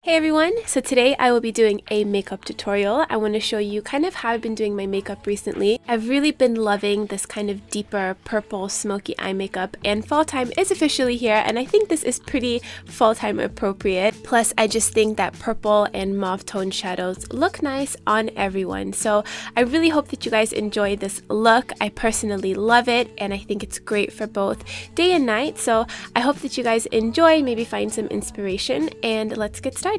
Hey everyone! So today I will be doing a makeup tutorial. I want to show you kind of how I've been doing my makeup recently. I've really been loving this kind of deeper purple smoky eye makeup, and fall time is officially here, and I think this is pretty fall time appropriate. Plus I just think that purple and mauve tone shadows look nice on everyone. So I really hope that you guys enjoy this look. I personally love it and I think it's great for both day and night. So I hope that you guys enjoy, maybe find some inspiration, and let's get started.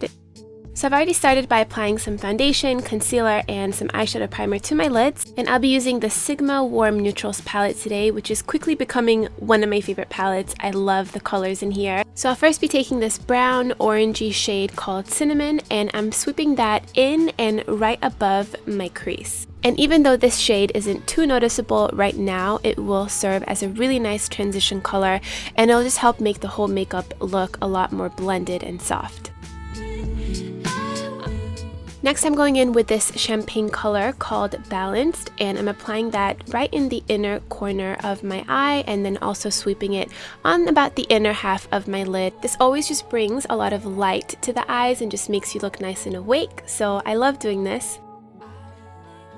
So I've already started by applying some foundation, concealer, and some eyeshadow primer to my lids, and I'll be using the Sigma Warm Neutrals palette today, which is quickly becoming one of my favorite palettes. I love the colors in here. So I'll first be taking this brown orangey shade called Cinnamon, and I'm sweeping that in and right above my crease. And even though this shade isn't too noticeable right now, it will serve as a really nice transition color, and it'll just help make the whole makeup look a lot more blended and soft. Next, I'm going in with this champagne color called Balanced, and I'm applying that right in the inner corner of my eye, and then also sweeping it on about the inner half of my lid. This always just brings a lot of light to the eyes and just makes you look nice and awake, so I love doing this.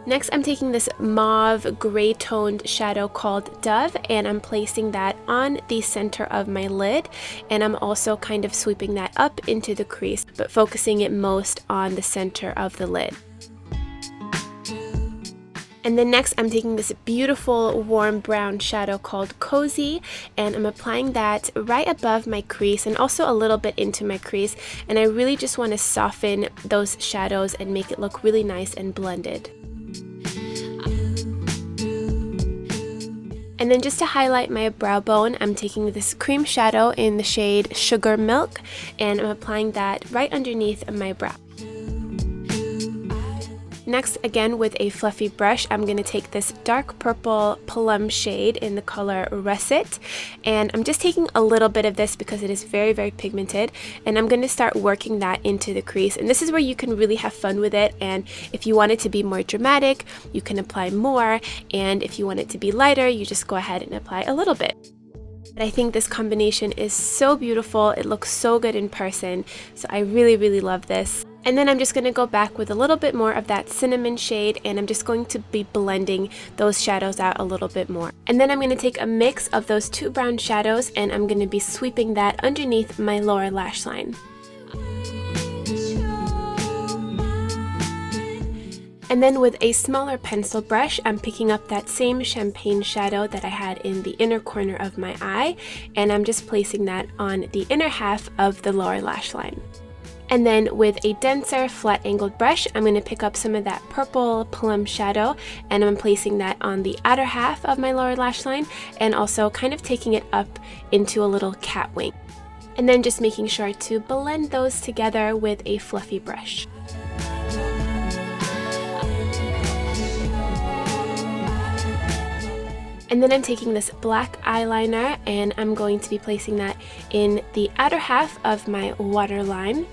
Next, I'm taking this mauve gray toned shadow called Dove, and I'm placing that on the center of my lid, and I'm also kind of sweeping that up into the crease, but focusing it most on the center of the lid. And then next, I'm taking this beautiful warm brown shadow called Cozy, and I'm applying that right above my crease and also a little bit into my crease, and I really just want to soften those shadows and make it look really nice and blended. And then just to highlight my brow bone, I'm taking this cream shadow in the shade Sugar Milk, and I'm applying that right underneath my brow. Next, again with a fluffy brush, I'm going to take this dark purple plum shade in the color Russet, and I'm just taking a little bit of this because it is very, very pigmented, and I'm going to start working that into the crease. And this is where you can really have fun with it, and if you want it to be more dramatic, you can apply more, and if you want it to be lighter, you just go ahead and apply a little bit. But I think this combination is so beautiful. It looks so good in person, so I really, really love this. And then I'm just going to go back with a little bit more of that cinnamon shade, and I'm just going to be blending those shadows out a little bit more. And then I'm going to take a mix of those two brown shadows, and I'm going to be sweeping that underneath my lower lash line. And then with a smaller pencil brush, I'm picking up that same champagne shadow that I had in the inner corner of my eye, and I'm just placing that on the inner half of the lower lash line. And then with a denser flat angled brush, I'm going to pick up some of that purple plum shadow, and I'm placing that on the outer half of my lower lash line, and also kind of taking it up into a little cat wing. And then just making sure to blend those together with a fluffy brush. And then I'm taking this black eyeliner, and I'm going to be placing that in the outer half of my waterline.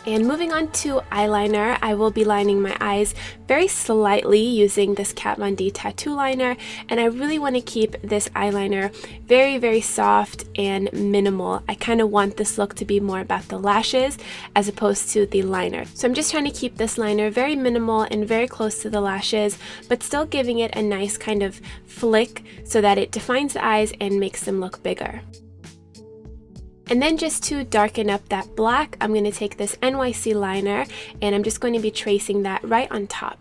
And moving on to eyeliner, I will be lining my eyes very slightly using this Kat Von D tattoo liner, and I really want to keep this eyeliner very, very soft and minimal. I kind of want this look to be more about the lashes as opposed to the liner. So I'm just trying to keep this liner very minimal and very close to the lashes, but still giving it a nice kind of flick so that it defines the eyes and makes them look bigger. And then just to darken up that black, I'm going to take this NYC liner, and I'm just going to be tracing that right on top.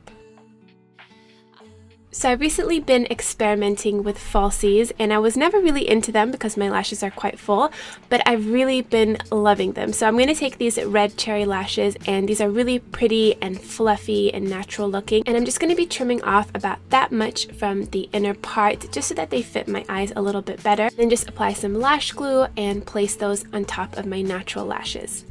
So I've recently been experimenting with falsies, and I was never really into them because my lashes are quite full, but I've really been loving them. So I'm going to take these red cherry lashes, and these are really pretty and fluffy and natural looking, and I'm just going to be trimming off about that much from the inner part just so that they fit my eyes a little bit better. Then just apply some lash glue and place those on top of my natural lashes.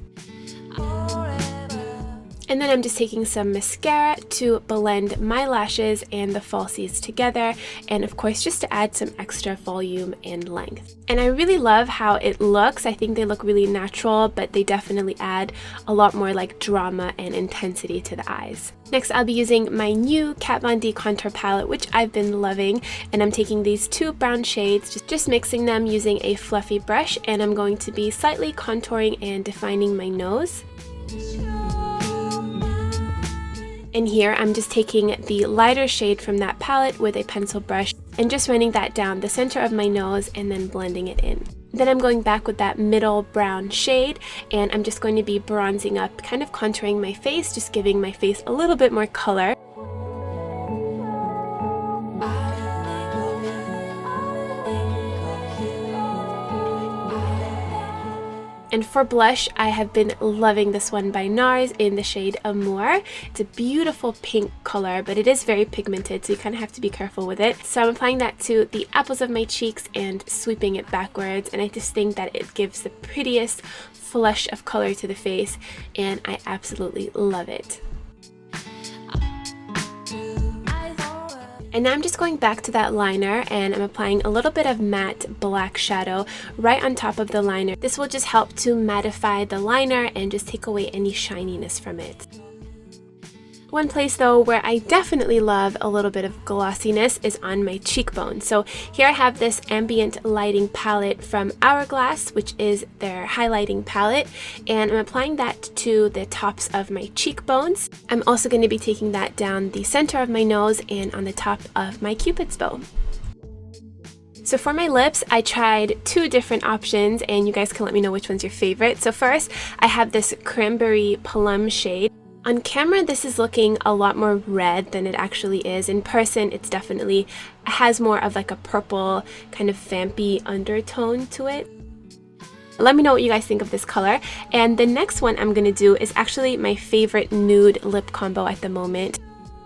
And then I'm just taking some mascara to blend my lashes and the falsies together, and of course just to add some extra volume and length. And I really love how it looks. I think they look really natural, but they definitely add a lot more like drama and intensity to the eyes. Next, I'll be using my new Kat Von D contour palette, which I've been loving, and I'm taking these two brown shades, just mixing them using a fluffy brush, and I'm going to be slightly contouring and defining my nose. And here I'm just taking the lighter shade from that palette with a pencil brush and just running that down the center of my nose and then blending it in. Then I'm going back with that middle brown shade, and I'm just going to be bronzing up, kind of contouring my face, just giving my face a little bit more color. And for blush, I have been loving this one by NARS in the shade Amour. It's a beautiful pink color, but it is very pigmented, so you kind of have to be careful with it. So I'm applying that to the apples of my cheeks and sweeping it backwards, and I just think that it gives the prettiest flush of color to the face, and I absolutely love it. And now I'm just going back to that liner, and I'm applying a little bit of matte black shadow right on top of the liner. This will just help to mattify the liner and just take away any shininess from it. One place though where I definitely love a little bit of glossiness is on my cheekbone. So here I have this Ambient lighting palette from Hourglass, which is their highlighting palette, and I'm applying that to the tops of my cheekbones. I'm also going to be taking that down the center of my nose and on the top of my Cupid's bow. So for my lips, I tried two different options, and you guys can let me know which one's your favorite. So first, I have this Cranberry Plum shade. On camera, this is looking a lot more red than it actually is. In person, it's definitely has more of like a purple kind of vampy undertone to it. Let me know what you guys think of this color. And the next one I'm going to do is actually my favorite nude lip combo at the moment.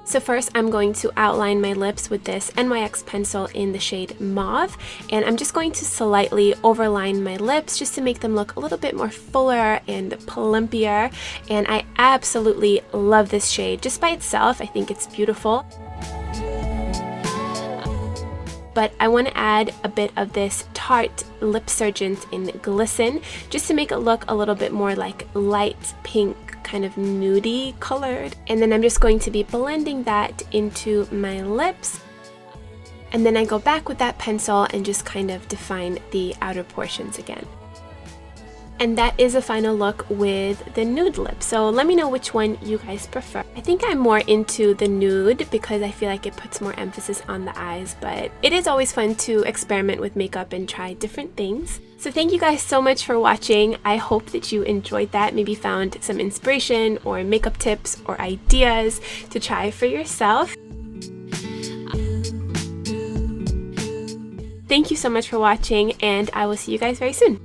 So first I'm going to outline my lips with this NYX pencil in the shade Mauve, and I'm just going to slightly overline my lips just to make them look a little bit more fuller and plumpier, and I absolutely love this shade. Just by itself, I think it's beautiful. But I want to add a bit of this Tarte Lipsurgence in Glisten just to make it look a little bit more like light pink, kind of nudie colored. And then I'm just going to be blending that into my lips. And then I go back with that pencil and just kind of define the outer portions again. And that is a final look with the nude lip. So let me know which one you guys prefer. I think I'm more into the nude because I feel like it puts more emphasis on the eyes, but it is always fun to experiment with makeup and try different things. So thank you guys so much for watching. I hope that you enjoyed that, maybe found some inspiration or makeup tips or ideas to try for yourself. Thank you so much for watching, and I will see you guys very soon.